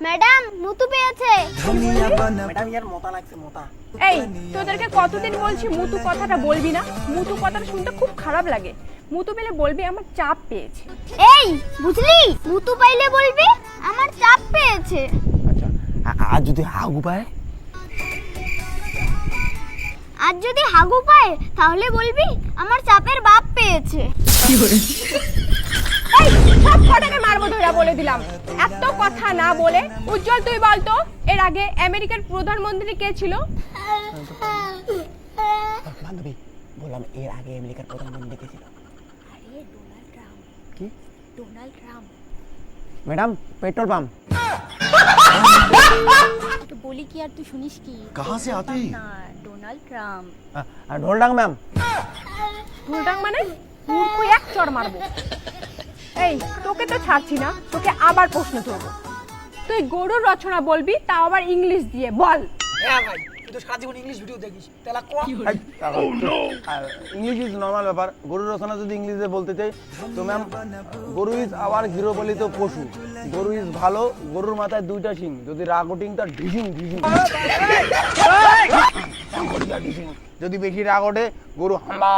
Madam মুতু পেয়েছে। Madam ইয়ার মোটা লাগছে মোটা। এই তোদেরকে কতদিন বলছি মুতু কথাটা বলবি না। মুতু কথাটা শুনতে খুব খারাপ লাগে। মুতু পেলে বলবি আমার চাপ পেয়েছে। এই বুঝলি, মুতু পাইলে বলবি আমার চাপ পেয়েছে। আচ্ছা আর যদি হাগু পায়? আর যদি হাগু পায় তাহলে বলবি আমার চাপের বাপ পেয়েছে। এই সব কটাকে মারবো ধরা বলে দিলাম। এত কথা না বলে উজ্জ্বল তুই বলতো এর আগে আমেরিকার প্রধানমন্ত্রী কে ছিল? বান্ধবী বললাম এর আগে আমেরিকার প্রধানমন্ত্রী কে ছিল? আরে ডোনাল্ড ট্রাম্প। কি? Donald Trump. Madam petrol pump. তো বলি কি আর তুই শুনিস কি? कहाँ से आते ही না ডোনাল্ড ট্রাম্প। আর ঢোলডাং ম্যাম। ভুলটাং মানে মূর্খ এক চড় মারবো। এই তোকে তো ছাড়ছি না, তোকে আবার প্রশ্ন করবো। তুই গরুর রচনা বলবি, তাও আবার ইংলিশ দিয়ে বল। হ্যাঁ ভাই, তুই তো সারা জীবন ইংলিশ ভিডিও দেখিস, তাহলে ইংলিশ ইজ নর্মাল ব্যাপার। গরুর রচনা যদি ইংলিশে বলতে চাই তো ম্যাম, গরু ইজ আবার গৃহপালিত পশু। গরু ইজ ভালো, গরুর মাথায় দুইটা শিং, যদি রাগটিং তার ঢিসিং ঢিসিং। যদি বেশি রাগ ওঠে গরু হাম্বা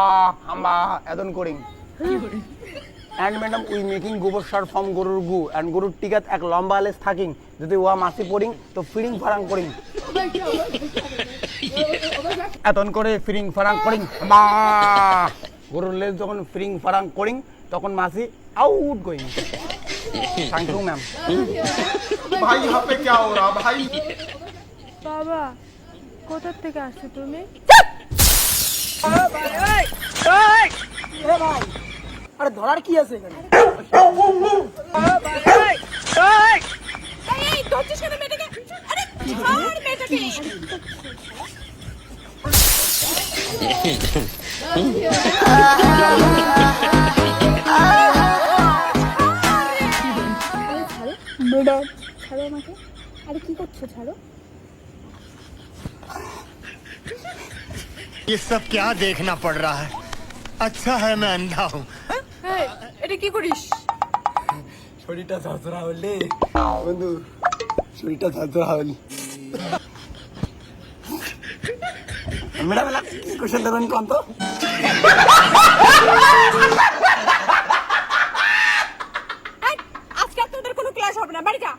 হাম্বা এতন করিং। And madam, we making গোবর সার from গরুর গু and গরুর টিকাত এক লম্বা লেজ থাকিং, যদি ওয়া মাছি পড়িং তো ফিরিং ফারাং করিং। এতন করে ফিরিং ফারাং করিং বা গরুর লেজ যখন ফিরিং ফারাং করিং তখন মাছি out going. Thank you ma'am. भाई यहाँ पे क्या हो रहा भाई? বাবা কোথা থেকে আসছো তুমি? আরে ধরার কি আছে এখানে? এই ধরছিস কেন মেয়েটাকে? আরে ছাড় মেয়েটাকে। ম্যাডাম ছাড়ো আমাকে। আরে কি করছো, ছাড়ো। ये सब क्या देखना पड़ रहा है? अच्छा है मैं अंधा हूँ। এই এটা কি করিস? শরীরটা ঝরঝরা হলে বন্ধু, শরীরটা ঝরঝরা হলে ম্যাডাম কি কোশ্চেন দেবেন কোন তো? আজকে আর তোদের কোনো ক্লাস হবে না, বাড়ি যা।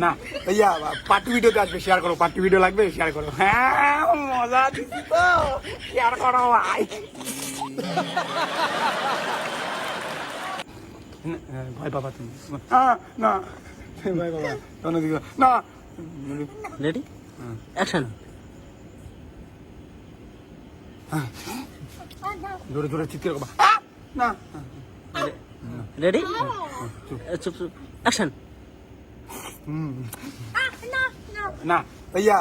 না ভাইয়া পার্টি ভিডিওতে আসবে, শেয়ার করো। পার্টি ভিডিও লাগবে, শেয়ার করো। হ্যাঁ মজা দিচ্ছি তো, শেয়ার করো ভাই। ভয় পাবা তুমি? না ভয় পাবা না। Ready action. জোরে জোরে চিৎকার করবা না। রেডি চুপ চুপ অ্যাকশন। না ভাইয়া